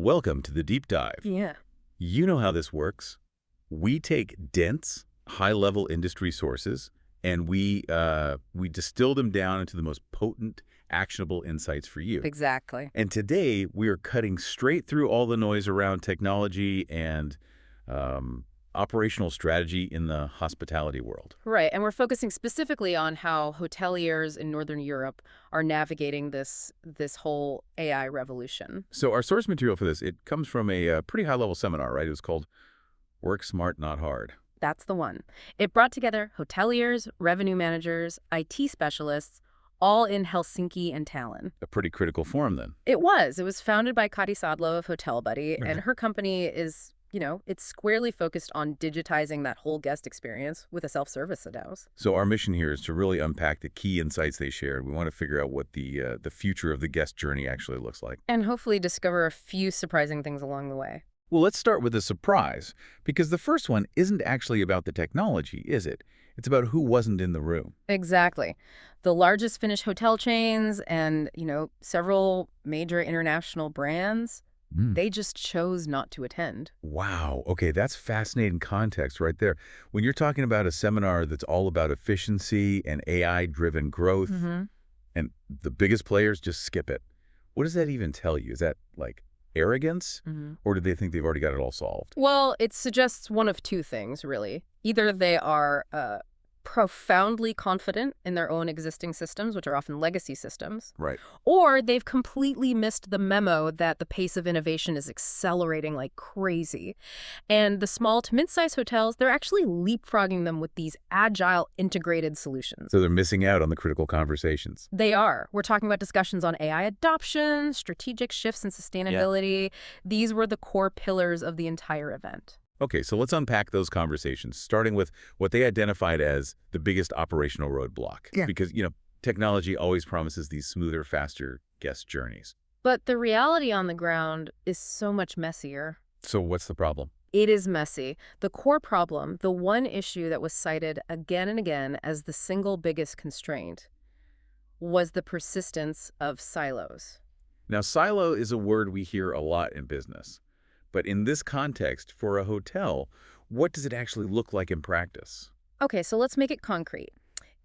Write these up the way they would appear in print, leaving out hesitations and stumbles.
Welcome to the deep dive. Yeah. You know how this works. We take dense, high-level industry sources, and we distill them down into the most potent, actionable insights for you. Exactly. And today, we are cutting straight through all the noise around technology and operational strategy in the hospitality world. Right. And we're focusing specifically on how hoteliers in Northern Europe are navigating this whole AI revolution. So our source material for this, it comes from a pretty high-level seminar, right? It was called Work Smart, Not Hard. That's the one. It brought together hoteliers, revenue managers, IT specialists, all in Helsinki and Tallinn. A pretty critical forum, then. It was. It was founded by Kati Sadlo of Hotel Buddy, and her company is, it's squarely focused on digitizing that whole guest experience with a self-service house. So our mission here is to really unpack the key insights they shared. We want to figure out what the future of the guest journey actually looks like. And hopefully discover a few surprising things along the way. Well, let's start with a surprise, because the first one isn't actually about the technology, is it? It's about who wasn't in the room. Exactly. The largest Finnish hotel chains and, several major international brands, they just chose not to attend. Wow. Okay, that's fascinating context right there. When you're talking about a seminar that's all about efficiency and AI-driven growth, and the biggest players just skip it, what does that even tell you? Is that, like, arrogance? Or do they think they've already got it all solved? Well, it suggests one of two things, really. Either they are profoundly confident in their own existing systems, which are often legacy systems. Right. Or they've completely missed the memo that the pace of innovation is accelerating like crazy. And the small to mid-sized hotels, they're actually leapfrogging them with these agile integrated solutions. So they're missing out on the critical conversations. They are. We're talking about discussions on AI adoption, strategic shifts in sustainability. Yeah. These were the core pillars of the entire event. Okay, so let's unpack those conversations, starting with what they identified as the biggest operational roadblock. Yeah. Because, technology always promises these smoother, faster guest journeys. But the reality on the ground is so much messier. So what's the problem? It is messy. The core problem, the one issue that was cited again and again as the single biggest constraint, was the persistence of silos. Now, silo is a word we hear a lot in business. But in this context, for a hotel, what does it actually look like in practice? Okay, so let's make it concrete.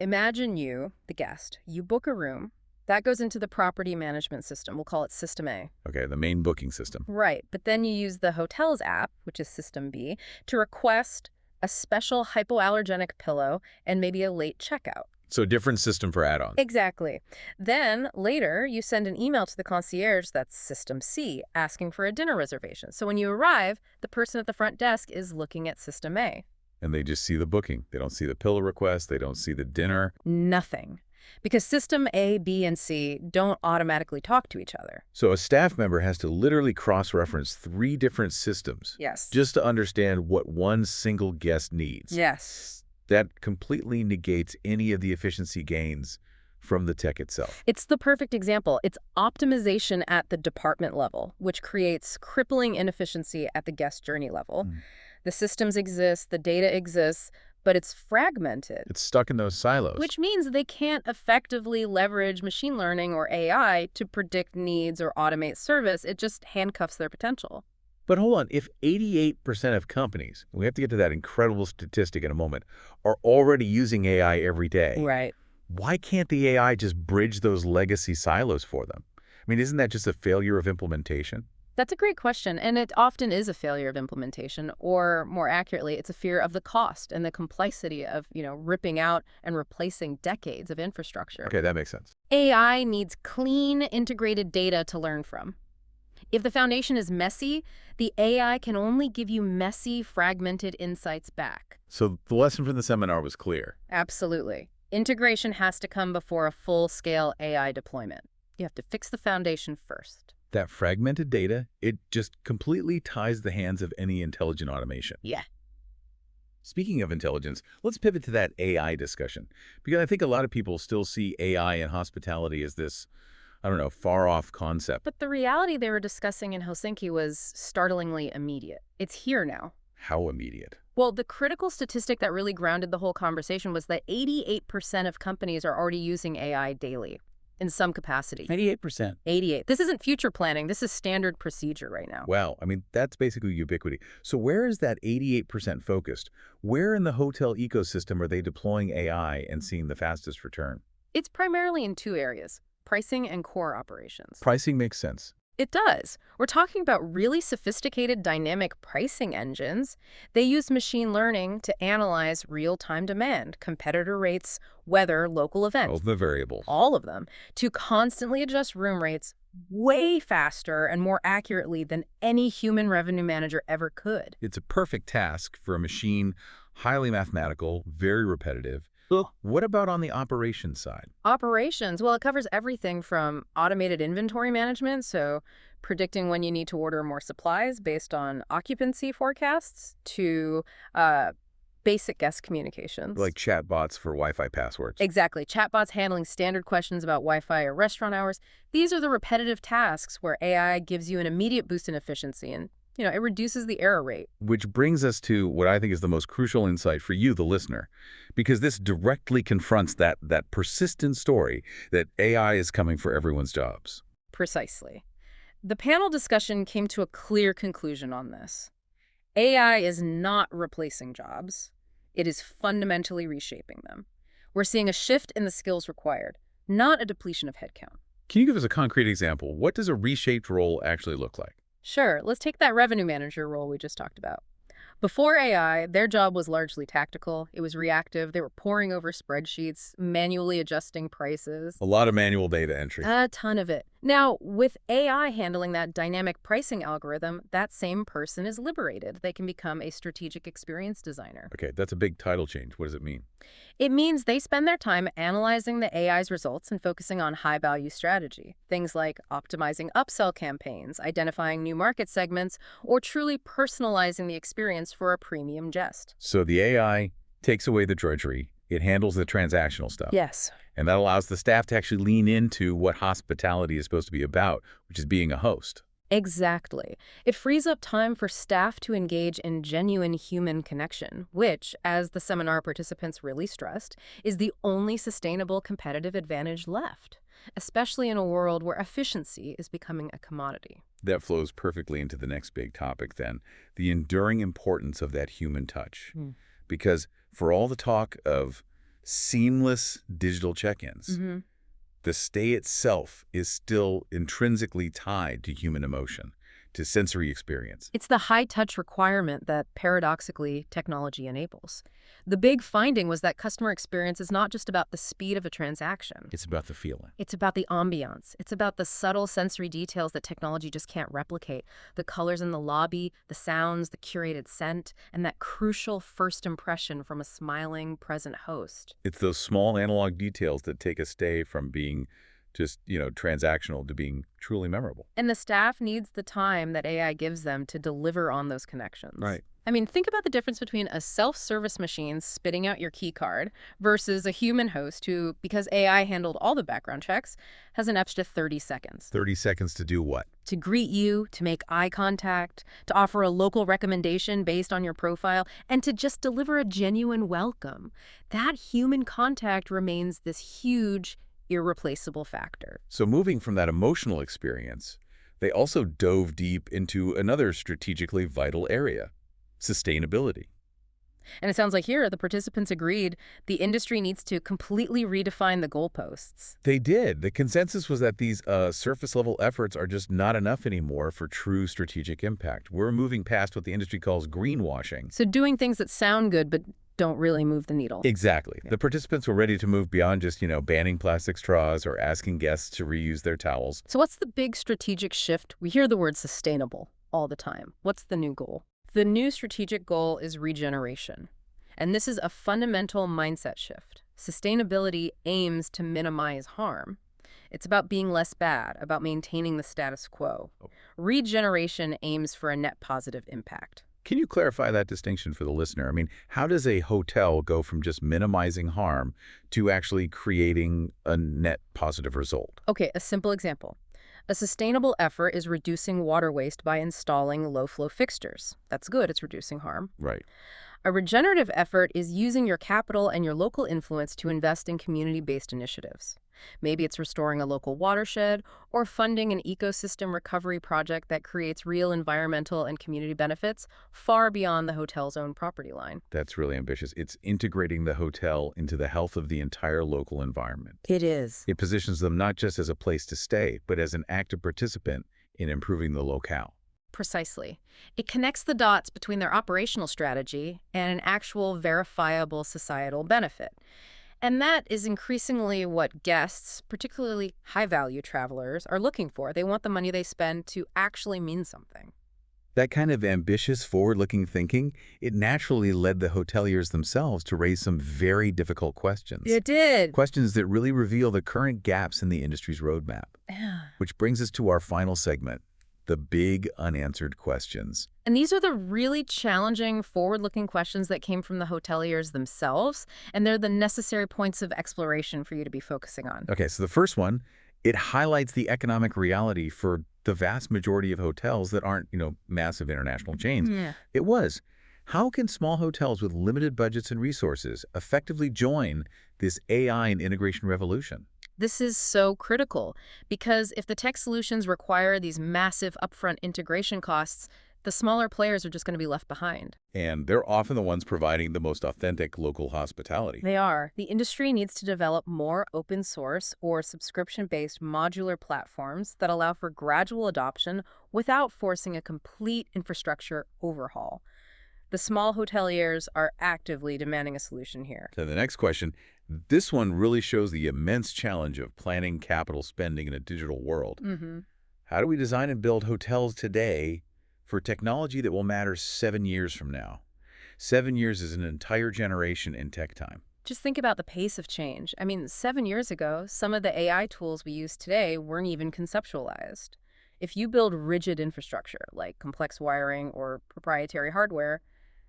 Imagine you, the guest, you book a room. That goes into the property management system. We'll call it System A. Okay, the main booking system. Right, but then you use the hotel's app, which is System B, to request a special hypoallergenic pillow and maybe a late checkout. So different system for add-ons. Exactly. Then later you send an email to the concierge, that's System C, asking for a dinner reservation. So when you arrive, the person at the front desk is looking at System A. And they just see the booking. They don't see the pillow request. They don't see the dinner. Nothing. Because System A, B, and C don't automatically talk to each other. So a staff member has to literally cross-reference 3 different systems. Yes. Just to understand what one single guest needs. Yes. That completely negates any of the efficiency gains from the tech itself. It's the perfect example. It's optimization at the department level, which creates crippling inefficiency at the guest journey level. The systems exist, the data exists, but it's fragmented. It's stuck in those silos. Which means they can't effectively leverage machine learning or AI to predict needs or automate service. It just handcuffs their potential. But hold on, if 88% of companies, we have to get to that incredible statistic in a moment, are already using AI every day, right? Why can't the AI just bridge those legacy silos for them? I mean, isn't that just a failure of implementation? That's a great question, and it often is a failure of implementation, or more accurately, it's a fear of the cost and the complexity of, ripping out and replacing decades of infrastructure. Okay, that makes sense. AI needs clean, integrated data to learn from. If the foundation is messy, the AI can only give you messy, fragmented insights back. So the lesson from the seminar was clear. Absolutely. Integration has to come before a full-scale AI deployment. You have to fix the foundation first. That fragmented data, it just completely ties the hands of any intelligent automation. Yeah. Speaking of intelligence, let's pivot to that AI discussion. Because I think a lot of people still see AI in hospitality as this, far-off concept. But the reality they were discussing in Helsinki was startlingly immediate. It's here now. How immediate? Well, the critical statistic that really grounded the whole conversation was that 88% of companies are already using AI daily. in some capacity. 98%. 88. This isn't future planning. This is standard procedure right now. Wow. I mean, that's basically ubiquity. So where is that 88% focused? Where in the hotel ecosystem are they deploying AI and seeing the fastest return? It's primarily in two areas, pricing and core operations. Pricing makes sense. It does. We're talking about really sophisticated dynamic pricing engines. They use machine learning to analyze real-time demand, competitor rates, weather, local events. All the variables. All of them, to constantly adjust room rates way faster and more accurately than any human revenue manager ever could. It's a perfect task for a machine, highly mathematical, very repetitive. What about on the operations side? Operations, well, it covers everything from automated inventory management, so predicting when you need to order more supplies based on occupancy forecasts, to basic guest communications. Like chatbots for Wi-Fi passwords. Exactly. Chatbots handling standard questions about Wi-Fi or restaurant hours. These are the repetitive tasks where AI gives you an immediate boost in efficiency and it reduces the error rate. Which brings us to what I think is the most crucial insight for you, the listener, because this directly confronts that persistent story that AI is coming for everyone's jobs. Precisely. The panel discussion came to a clear conclusion on this. AI is not replacing jobs. It is fundamentally reshaping them. We're seeing a shift in the skills required, not a depletion of headcount. Can you give us a concrete example? What does a reshaped role actually look like? Sure, let's take that revenue manager role we just talked about. Before AI, their job was largely tactical. It was reactive. They were poring over spreadsheets, manually adjusting prices. A lot of manual data entry. A ton of it. Now, with AI handling that dynamic pricing algorithm, that same person is liberated. They can become a strategic experience designer. Okay, that's a big title change. What does it mean? It means they spend their time analyzing the AI's results and focusing on high-value strategy. Things like optimizing upsell campaigns, identifying new market segments, or truly personalizing the experience for a premium guest. So the AI takes away the drudgery. It handles the transactional stuff. Yes. And that allows the staff to actually lean into what hospitality is supposed to be about, which is being a host. Exactly. It frees up time for staff to engage in genuine human connection, which, as the seminar participants really stressed, is the only sustainable competitive advantage left, especially in a world where efficiency is becoming a commodity. That flows perfectly into the next big topic then, the enduring importance of that human touch. Because for all the talk of seamless digital check-ins, the stay itself is still intrinsically tied to human emotion, to sensory experience. It's the high-touch requirement that, paradoxically, technology enables. The big finding was that customer experience is not just about the speed of a transaction. It's about the feeling. It's about the ambiance. It's about the subtle sensory details that technology just can't replicate. The colors in the lobby, the sounds, the curated scent, and that crucial first impression from a smiling, present host. It's those small analog details that take a stay from being just, transactional to being truly memorable. And the staff needs the time that AI gives them to deliver on those connections. Right. I mean, think about the difference between a self-service machine spitting out your key card versus a human host who, because AI handled all the background checks, has an extra 30 seconds. 30 seconds to do what? To greet you, to make eye contact, to offer a local recommendation based on your profile, and to just deliver a genuine welcome. That human contact remains this huge, irreplaceable factor. So moving from that emotional experience, they also dove deep into another strategically vital area, sustainability. And it sounds like here the participants agreed the industry needs to completely redefine the goalposts. They did. The consensus was that these surface-level efforts are just not enough anymore for true strategic impact. We're moving past what the industry calls greenwashing. So doing things that sound good but don't really move the needle. Exactly. Yeah. The participants were ready to move beyond just, banning plastic straws or asking guests to reuse their towels. So what's the big strategic shift? We hear the word sustainable all the time. What's the new goal? The new strategic goal is regeneration. And this is a fundamental mindset shift. Sustainability aims to minimize harm. It's about being less bad, about maintaining the status quo. Regeneration aims for a net positive impact. Can you clarify that distinction for the listener? I mean, how does a hotel go from just minimizing harm to actually creating a net positive result? Okay, a simple example. A sustainable effort is reducing water waste by installing low-flow fixtures. That's good, it's reducing harm. Right. A regenerative effort is using your capital and your local influence to invest in community-based initiatives. Maybe it's restoring a local watershed or funding an ecosystem recovery project that creates real environmental and community benefits far beyond the hotel's own property line. That's really ambitious. It's integrating the hotel into the health of the entire local environment. It is. It positions them not just as a place to stay, but as an active participant in improving the locale. Precisely. It connects the dots between their operational strategy and an actual verifiable societal benefit. And that is increasingly what guests, particularly high-value travelers, are looking for. They want the money they spend to actually mean something. That kind of ambitious, forward-looking thinking, it naturally led the hoteliers themselves to raise some very difficult questions. It did. Questions that really reveal the current gaps in the industry's roadmap. Which brings us to our final segment, the big unanswered questions. And these are the really challenging, forward-looking questions that came from the hoteliers themselves, and they're the necessary points of exploration for you to be focusing on. Okay, so the first one, it highlights the economic reality for the vast majority of hotels that aren't, massive international chains. Yeah. It was, how can small hotels with limited budgets and resources effectively join this AI and integration revolution? This is so critical because if the tech solutions require these massive upfront integration costs, the smaller players are just going to be left behind. And they're often the ones providing the most authentic local hospitality. They are. The industry needs to develop more open source or subscription-based modular platforms that allow for gradual adoption without forcing a complete infrastructure overhaul. The small hoteliers are actively demanding a solution here. So the next question, this one really shows the immense challenge of planning capital spending in a digital world. How do we design and build hotels today for technology that will matter 7 years from now? 7 years is an entire generation in tech time. Just think about the pace of change. 7 years ago, some of the AI tools we use today weren't even conceptualized. If you build rigid infrastructure, like complex wiring or proprietary hardware,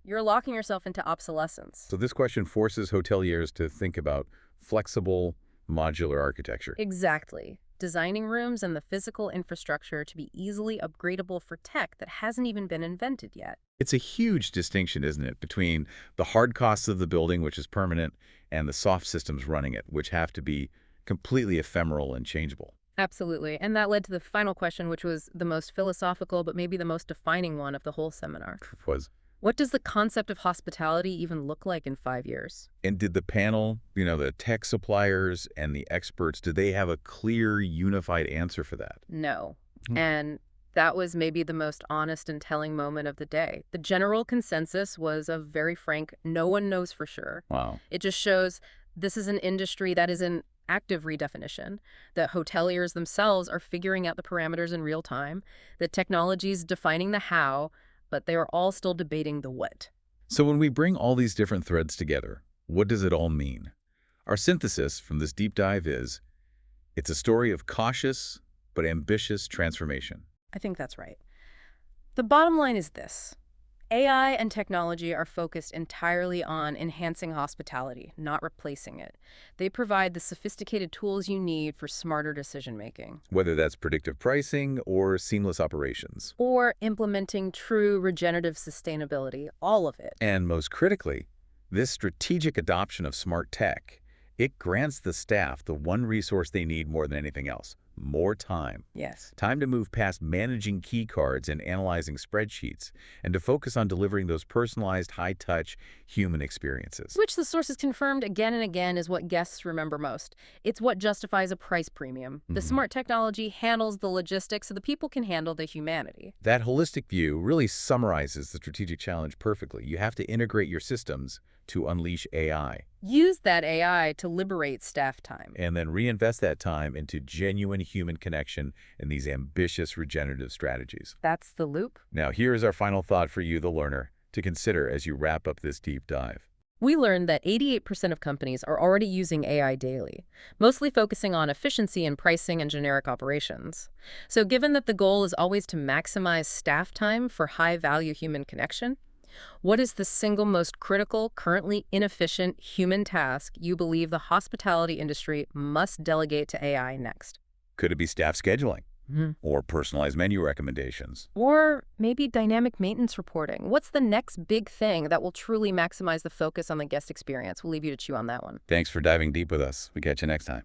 you're locking yourself into obsolescence. So this question forces hoteliers to think about flexible, modular architecture. Exactly. Designing rooms and the physical infrastructure to be easily upgradable for tech that hasn't even been invented yet. It's a huge distinction, isn't it, between the hard costs of the building, which is permanent, and the soft systems running it, which have to be completely ephemeral and changeable. Absolutely. And that led to the final question, which was the most philosophical, but maybe the most defining one of the whole seminar. What does the concept of hospitality even look like in 5 years? And did the panel, the tech suppliers and the experts, did they have a clear, unified answer for that? No. And that was maybe the most honest and telling moment of the day. The general consensus was a very frank, no one knows for sure. Wow. It just shows this is an industry that is in active redefinition, that hoteliers themselves are figuring out the parameters in real time, that technology's defining the how, but they are all still debating the what. So when we bring all these different threads together, what does it all mean? Our synthesis from this deep dive is, it's a story of cautious but ambitious transformation. I think that's right. The bottom line is this. AI and technology are focused entirely on enhancing hospitality, not replacing it. They provide the sophisticated tools you need for smarter decision-making. Whether that's predictive pricing or seamless operations. Or implementing true regenerative sustainability, all of it. And most critically, this strategic adoption of smart tech, it grants the staff the one resource they need more than anything else. More time. Yes. Time to move past managing key cards and analyzing spreadsheets, and to focus on delivering those personalized, high-touch, human experiences. Which the sources confirmed again and again is what guests remember most. It's what justifies a price premium. The smart technology handles the logistics so the people can handle the humanity. That holistic view really summarizes the strategic challenge perfectly. You have to integrate your systems to unleash AI. Use that AI to liberate staff time. And then reinvest that time into genuine human connection and these ambitious regenerative strategies. That's the loop. Now, here's our final thought for you, the learner, to consider as you wrap up this deep dive. We learned that 88% of companies are already using AI daily, mostly focusing on efficiency in pricing and generic operations. So given that the goal is always to maximize staff time for high-value human connection, what is the single most critical, currently inefficient human task you believe the hospitality industry must delegate to AI next? Could it be staff scheduling? Or personalized menu recommendations? Or maybe dynamic maintenance reporting? What's the next big thing that will truly maximize the focus on the guest experience? We'll leave you to chew on that one. Thanks for diving deep with us. We catch you next time.